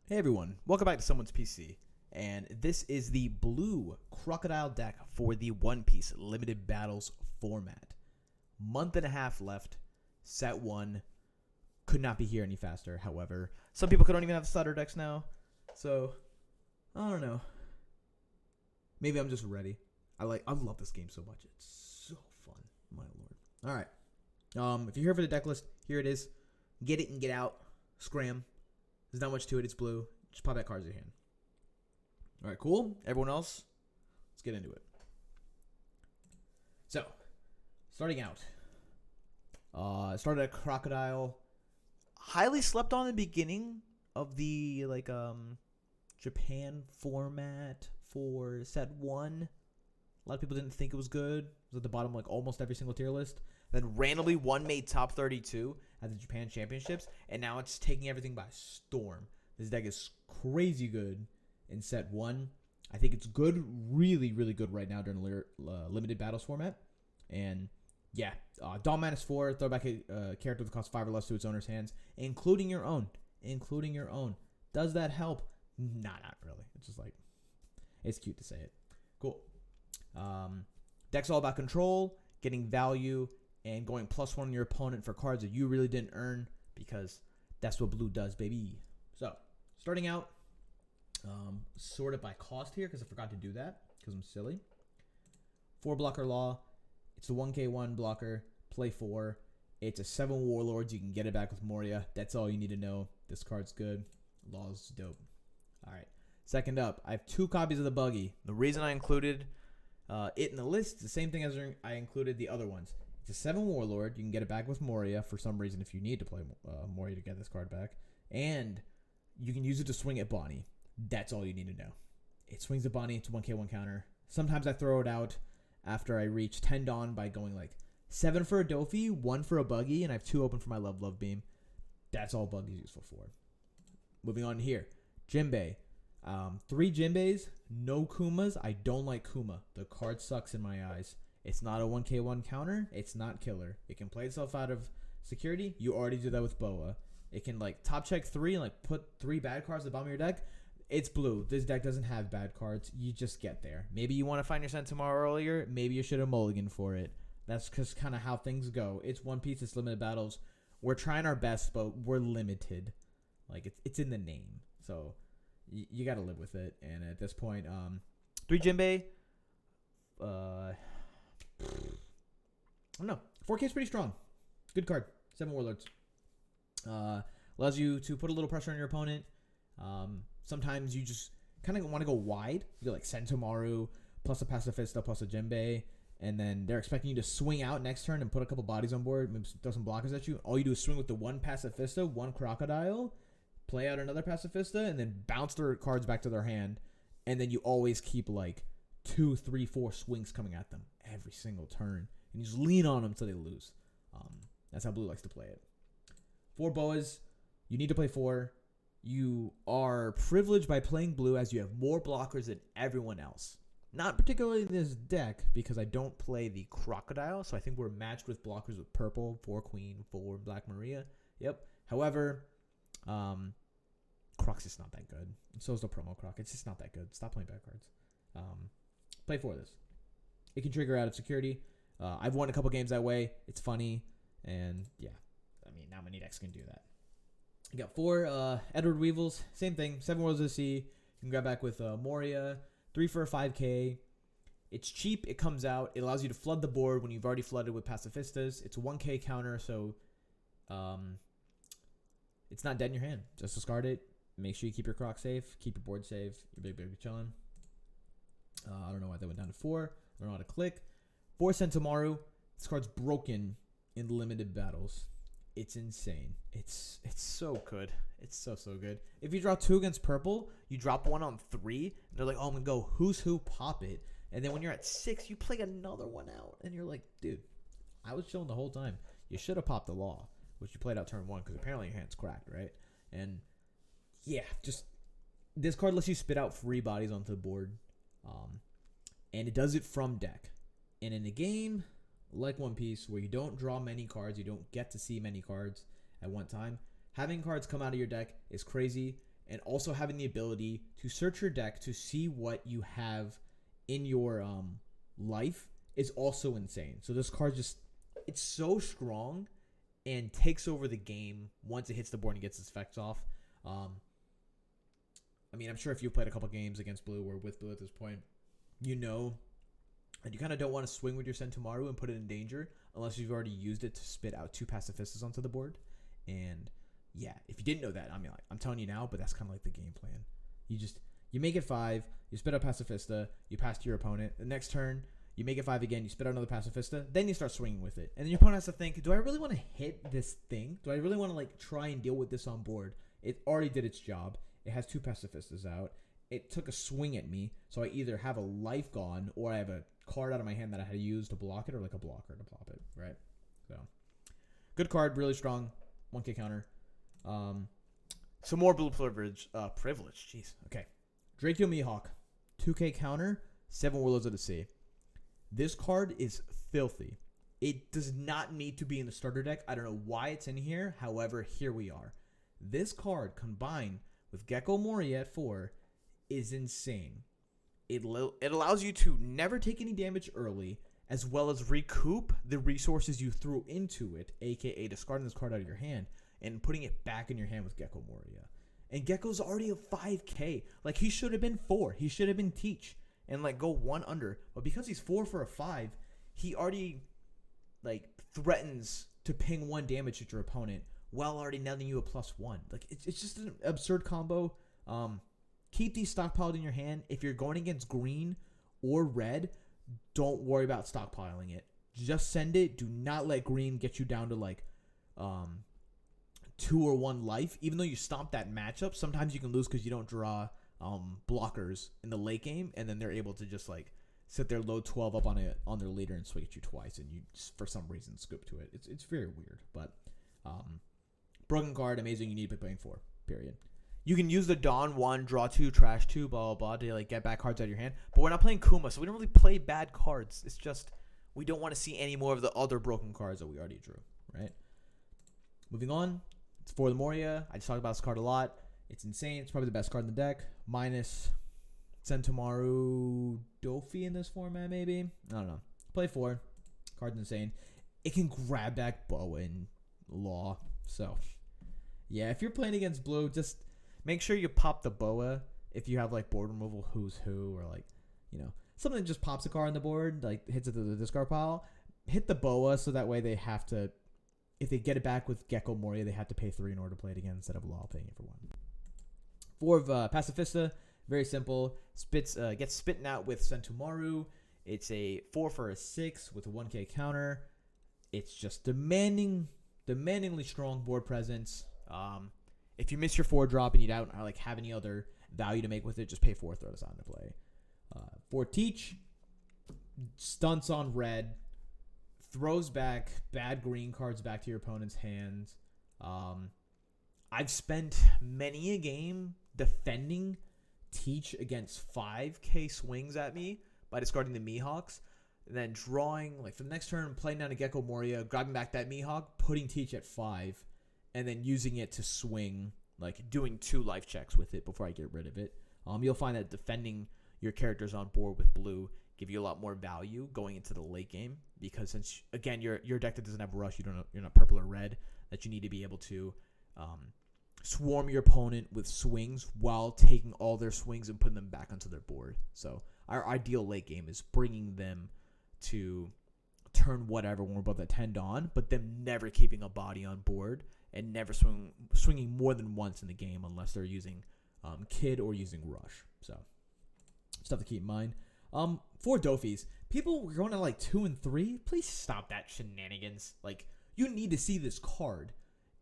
Hey everyone, welcome back to Someone's PC, and this is the blue Crocodile deck for the One Piece Limited Battles format. Month and a half left, set 1, could not be here any faster, however. Some people don't even have starter decks now, so, I don't know. Maybe I'm just ready. I love this game so much, it's so fun, my lord. Alright, if you're here for the deck list, here it is. Get it and get out, scram. There's not much to it. It's blue. Just pop that cards in your hand. All right, cool. Everyone else, let's get into it. So, starting out. Started at Crocodile. Highly slept on in the beginning of the Japan format for set 1. A lot of people didn't think it was good. It was at the bottom like almost every single tier list. Then randomly one made top 32 at the Japan Championships, and now it's taking everything by storm. This deck is crazy good in set 1. I think it's good, really, really good right now during the limited battles format. And yeah, Dawn -4, throw back a character that costs 5 or less to its owner's hands, including your own. Does that help? Nah, not really. It's just like, it's cute to say it. Cool. Deck's all about control, getting value, and going +1 on your opponent for cards that you really didn't earn, because that's what blue does, baby. So, starting out, sorted by cost here, because I forgot to do that, because I'm silly. 4 blocker law. It's the 1k1 blocker, play 4. It's a 7 warlords, you can get it back with Moria. That's all you need to know. This card's good. Law's dope. Alright, second up, I have 2 copies of the Buggy. The reason I included it in the list is the same thing as I included the other ones. It's a 7 Warlord. You can get it back with Moria for some reason if you need to play Moria to get this card back. And you can use it to swing at Bonnie. That's all you need to know. It swings at Bonnie. It's a 1k1 counter. Sometimes I throw it out after I reach 10 Dawn by going like 7 for a Dofi, 1 for a Buggy, and I have 2 open for my Love Beam. That's all Buggy's useful for. Moving on here. Jinbei. 3 Jinbeis, no Kumas. I don't like Kuma. The card sucks in my eyes. It's not a 1k1 counter. It's not killer. It can play itself out of security. You already do that with Boa. It can like top check 3 and like put 3 bad cards at the bottom of your deck. It's blue. This deck doesn't have bad cards. You just get there. Maybe you want to find your Sentinel earlier. Maybe you should have mulligan for it. That's just kind of how things go. It's One Piece. It's limited battles. We're trying our best, but we're limited. Like it's in the name. So you got to live with it. And at this point, 3 Jinbei. I don't know. 4K is pretty strong. Good card. 7 Warlords. Allows you to put a little pressure on your opponent. Sometimes you just kind of want to go wide. You go like Sentomaru plus a Pacifista plus a Jinbei, and then they're expecting you to swing out next turn and put a couple bodies on board, maybe throw some blockers at you. All you do is swing with the 1 Pacifista, 1 Crocodile, play out another Pacifista, and then bounce their cards back to their hand, and then you always keep like 2, 3, 4 swings coming at them every single turn, and you just lean on them until they lose. That's how blue likes to play it. 4 Boas, you need to play 4. You are privileged by playing blue as you have more blockers than everyone else. Not particularly in this deck, because I don't play the Crocodile, so I think we're matched with blockers with purple, 4 Queen, 4 Black Maria. Yep. However, Croc's just not that good. And so is the promo Croc. It's just not that good. Stop playing bad cards. Play 4 of this. It can trigger out of security. I've won a couple games that way. It's funny. And yeah, I mean, not many decks can do that. You got 4 Edward Weevils. Same thing. 7 Worlds of the Sea. You can grab back with Moria. 3 for a 5k. It's cheap. It comes out. It allows you to flood the board when you've already flooded with Pacifistas. It's a 1k counter, so it's not dead in your hand. Just discard it. Make sure you keep your Croc safe. Keep your board safe. You're big chilling. I don't know why that went down to 4. I don't know how to click. 4 Sentomaru. This card's broken in limited battles. It's insane. It's so good. It's so good. If you draw 2 against purple, you drop 1 on 3, and they're like, oh, I'm going to go who's who, pop it. And then when you're at 6, you play another one out, and you're like, dude, I was chilling the whole time. You should have popped the law, which you played out turn 1, because apparently your hand's cracked, right? And yeah, just this card lets you spit out free bodies onto the board, and it does it from deck. And in a game like One Piece, where you don't draw many cards, you don't get to see many cards at one time, having cards come out of your deck is crazy, and also having the ability to search your deck to see what you have in your life is also insane. So this card just, it's so strong and takes over the game once it hits the board and gets its effects off. I mean, I'm sure if you've played a couple games against blue or with blue at this point, you know, and you kind of don't want to swing with your Sentomaru and put it in danger unless you've already used it to spit out 2 Pacifistas onto the board. And yeah, if you didn't know that, I mean, I'm telling you now, but that's kind of like the game plan. You make it 5, you spit out Pacifista, you pass to your opponent. The next turn, you make it 5 again, you spit out another Pacifista, then you start swinging with it. And then your opponent has to think, do I really want to hit this thing? Do I really want to like try and deal with this on board? It already did its job. It has 2 Pacifistas out. It took a swing at me, so I either have a life gone or I have a card out of my hand that I had to use to block it, or like a blocker to plop it, right? So, good card, really strong, 1K counter. Some more blue privilege. Jeez. Okay. Draco Mihawk, 2K counter, 7 Warlords of the Sea. This card is filthy. It does not need to be in the starter deck. I don't know why it's in here. However, here we are. This card combined with Gecko Moria at 4 is insane. It allows you to never take any damage early, as well as recoup the resources you threw into it, aka discarding this card out of your hand and putting it back in your hand with Gecko Moria. And Gecko's already a 5K. Like, he should have been 4. He should have been Teach and like go 1 under. But because he's 4 for a 5, he already like threatens to ping 1 damage at your opponent while already netting you a +1. Like, it's just an absurd combo. Keep these stockpiled in your hand. If you're going against green or red, don't worry about stockpiling it. Just send it. Do not let green get you down to like 2 or 1 life. Even though you stomp that matchup, sometimes you can lose because you don't draw blockers in the late game, and then they're able to just like sit there, load 12 up on their leader and swing at you twice, and you just, for some reason, scoop to it. It's very weird, but broken card, amazing. You need to be playing 4. Period. You can use the Dawn 1, draw 2, trash 2, blah, blah, blah, to like get back cards out of your hand. But we're not playing Kuma, so we don't really play bad cards. It's just we don't want to see any more of the other broken cards that we already drew, right? Moving on. It's for the Moria. I just talked about this card a lot. It's insane. It's probably the best card in the deck. Minus Sentomaru Dofi in this format, maybe? I don't know. Play 4. Card's insane. It can grab back Boa in Law. So, yeah, if you're playing against blue, just make sure you pop the Boa if you have, like, board removal Who's Who, or, like, you know, something that just pops a card on the board, like, hits it to the discard pile. Hit the Boa so that way they have to, if they get it back with Gecko Moria, they have to pay 3 in order to play it again instead of Law paying it for 1. 4 of Pacifista, very simple. Gets spitting out with Sentomaru. It's a 4 for a 6 with a 1K counter. It's just demandingly strong board presence. If you miss your 4 drop and you don't like have any other value to make with it, just pay 4, throw this on to play. 4 Teach, stunts on red, throws back bad green cards back to your opponent's hands. I've spent many a game defending Teach against 5K swings at me by discarding the Mihawks, and then drawing, like, for the next turn, playing down a Gecko Moria, grabbing back that Mihawk, putting Teach at 5, and then using it to swing, like, doing 2 life checks with it before I get rid of it. You'll find that defending your characters on board with blue give you a lot more value going into the late game, because since, again, your deck that doesn't have Rush, you're not purple or red, that you need to be able to swarm your opponent with swings while taking all their swings and putting them back onto their board. So our ideal late game is bringing them to turn whatever when we're above that 10 Dawn, but them never keeping a body on board and never swinging more than once in the game unless they're using Kid or using Rush. So stuff to keep in mind. 4 Dofis. People were going to like 2 and 3. Please stop that shenanigans. Like, you need to see this card,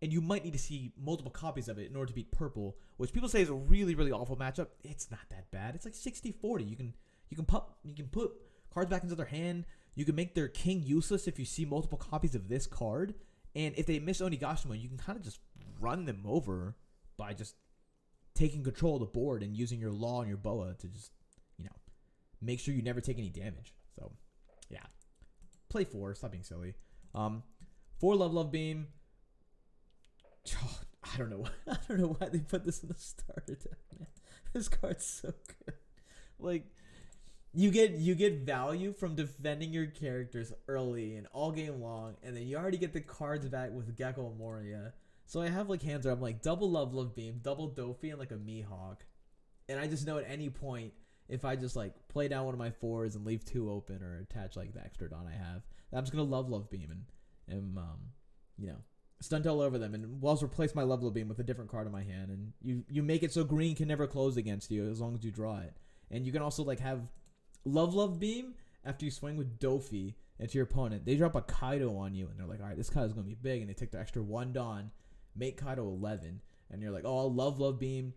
and you might need to see multiple copies of it in order to beat purple, which people say is a really, really awful matchup. It's not that bad. It's like 60-40. You can put cards back into their hand. You can make their king useless if you see multiple copies of this card. And if they miss Onigashima, you can kind of just run them over by just taking control of the board and using your Law and your Boa to just, make sure you never take any damage. So, yeah. Play 4. Stop being silly. 4 Love Beam. I don't know. I don't know why they put this in the starter deck, man. This card's so good. Like, you get value from defending your characters early and all game long, and then you already get the cards back with Gecko and Moria. So I have like hands where I'm like double Love Beam, double Dofi, and like a Mihawk. And I just know at any point, if I just like play down one of my 4s and leave 2 open or attach like the extra Dawn I have, I'm just gonna Love Beam and you know, stunt all over them, and Wells replace my Love Beam with a different card in my hand, and you make it so green can never close against you as long as you draw it. And you can also like have Love Beam after you swing with Dofi into your opponent. They drop a Kaido on you, and they're like, all right, this Kaido's going to be big, and they take the extra 1 Dawn, make Kaido 11, and you're like, oh, I'll Love Beam,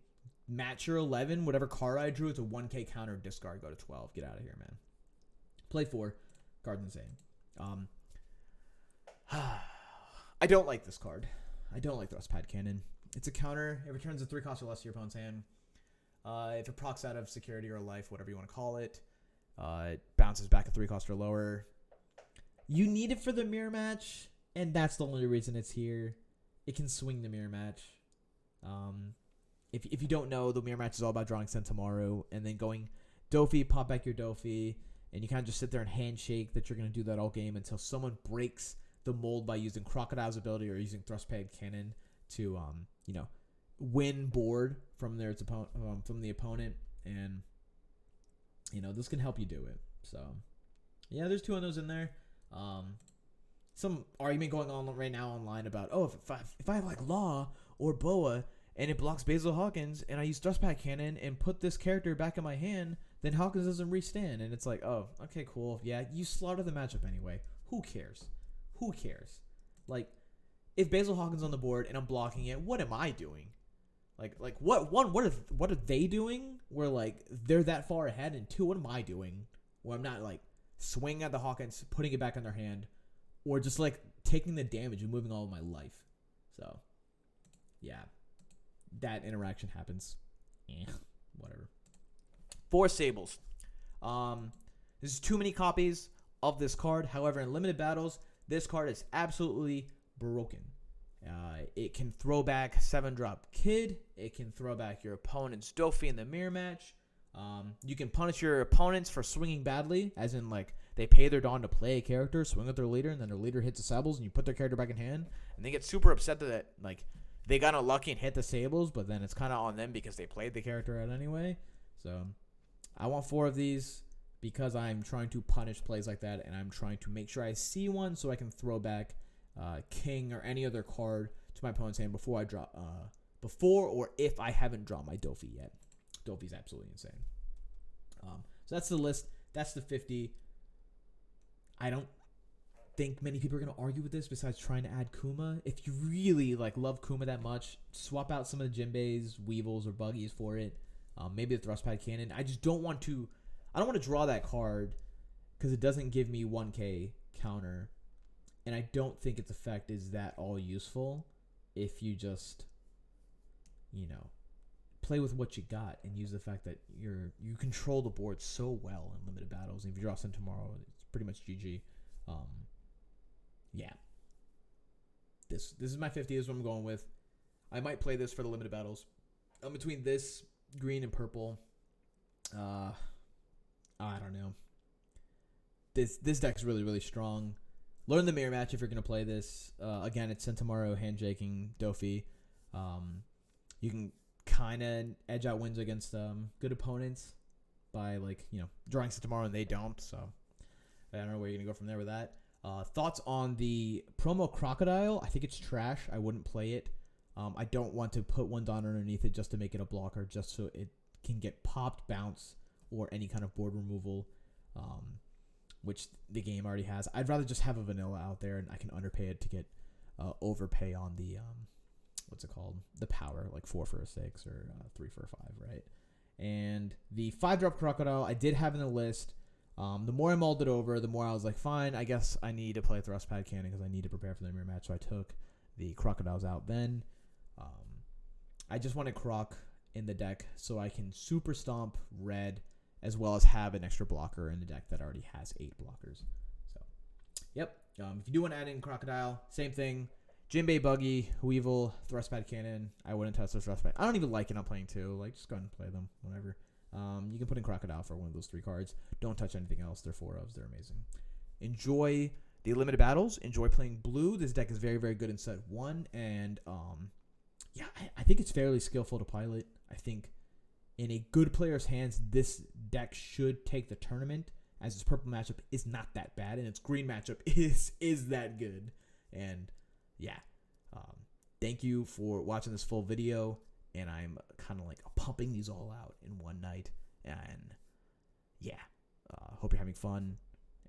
match your 11, whatever card I drew, it's a 1k counter, discard, go to 12. Get out of here, man. Play 4. Card's insane. I don't like this card. I don't like Thrustpad Cannon. It's a counter. It returns a 3 cost or less to your opponent's hand. If it procs out of security or life, whatever you want to call it, it bounces back a 3 cost or lower. You need it for the mirror match, and that's the only reason it's here. It can swing the mirror match. If you don't know, the mirror match is all about drawing Sentomaru and then going Dofi, pop back your Dofi, and you kind of just sit there and handshake that you're going to do that all game until someone breaks the mold by using Crocodile's ability or using Thrustpad Cannon to win board from the opponent, and this can help you do it. So yeah, there's 2 of those in there. Some argument going on right now online about if I have like Law or Boa and it blocks Basil Hawkins and I use Thrustpad Cannon and put this character back in my hand, then Hawkins doesn't restand, and it's like, oh, okay, cool, yeah, you slaughter the matchup anyway. Who cares? Like, if Basil Hawkins on the board and I'm blocking it, what am I doing? Like what are they doing where like they're that far ahead, and 2, what am I doing where I'm not like swinging at the Hawkins, putting it back in their hand, or just like taking the damage and moving all of my life. So yeah, that interaction happens. Whatever. 4 Sables. There's too many copies of this card. However, in limited battles, this card is absolutely broken. It can throw back 7-drop Kid. It can throw back your opponent's Dofi in the mirror match. You can punish your opponents for swinging badly, as in like they pay their Dawn to play a character, swing with their leader, and then their leader hits the Sables, and you put their character back in hand, and they get super upset that like they got unlucky and hit the Sables, but then it's kind of on them because they played the character out anyway. So I want 4 of these because I'm trying to punish plays like that, and I'm trying to make sure I see one so I can throw back King or any other card to my opponent's hand before or if I haven't drawn my Dofi yet. Dofi's absolutely insane. So that's the list. That's the 50. I don't think many people are going to argue with this besides trying to add Kuma. If you really like love Kuma that much, swap out some of the Jinbeis, Weevils, or Buggies for it. Maybe the Thrustpad Cannon. I don't want to draw that card because it doesn't give me 1k counter, and I don't think its effect is that all useful if you just play with what you got and use the fact that you control the board so well in limited battles. And if you draw some tomorrow, it's pretty much GG. Yeah. This is my 50. This is what I'm going with. I might play this for the limited battles. Between this green and purple, I don't know. This deck's really, really strong. Learn the mirror match if you're going to play this. Again, it's Sentomaru, handshaking, Dofi. You can kind of edge out wins against good opponents by drawing Sentomaru and they don't. So I don't know where you're going to go from there with that. Thoughts on the promo Crocodile? I think it's trash. I wouldn't play it. I don't want to put 1 Dawn underneath it just to make it a blocker, just so it can get popped, bounce, or any kind of board removal, which the game already has. I'd rather just have a vanilla out there, and I can underpay it to get overpay on the what's it called? The power, like 4 for a 6 or 3 for a 5, right? And the 5-drop Crocodile I did have in the list. The more I mulled it over, the more I was like, fine, I guess I need to play Thrustpad Cannon because I need to prepare for the mirror match. So I took the Crocodiles out then. I just wanted Croc in the deck so I can super stomp red as well as have an extra blocker in the deck that already has 8 blockers. So, yep. If you do want to add in Crocodile, same thing. Jinbei Buggy, Weevil, Thrustpad Cannon. I wouldn't touch the Thrustpad. I don't even like it. I'm playing 2. Like, just go ahead and play them. Whatever. You can put in Crocodile for one of those 3 cards. Don't touch anything else. They're 4-ofs. They're amazing. Enjoy the limited battles. Enjoy playing blue. This deck is very, very good in set 1. And, yeah, I think it's fairly skillful to pilot. I think in a good player's hands, this deck should take the tournament, as its purple matchup is not that bad, and its green matchup is that good. And yeah, thank you for watching this full video, and I'm kind of like pumping these all out in one night. And yeah, hope you're having fun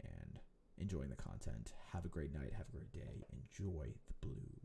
and enjoying the content. Have a great night. Have a great day. Enjoy the blue.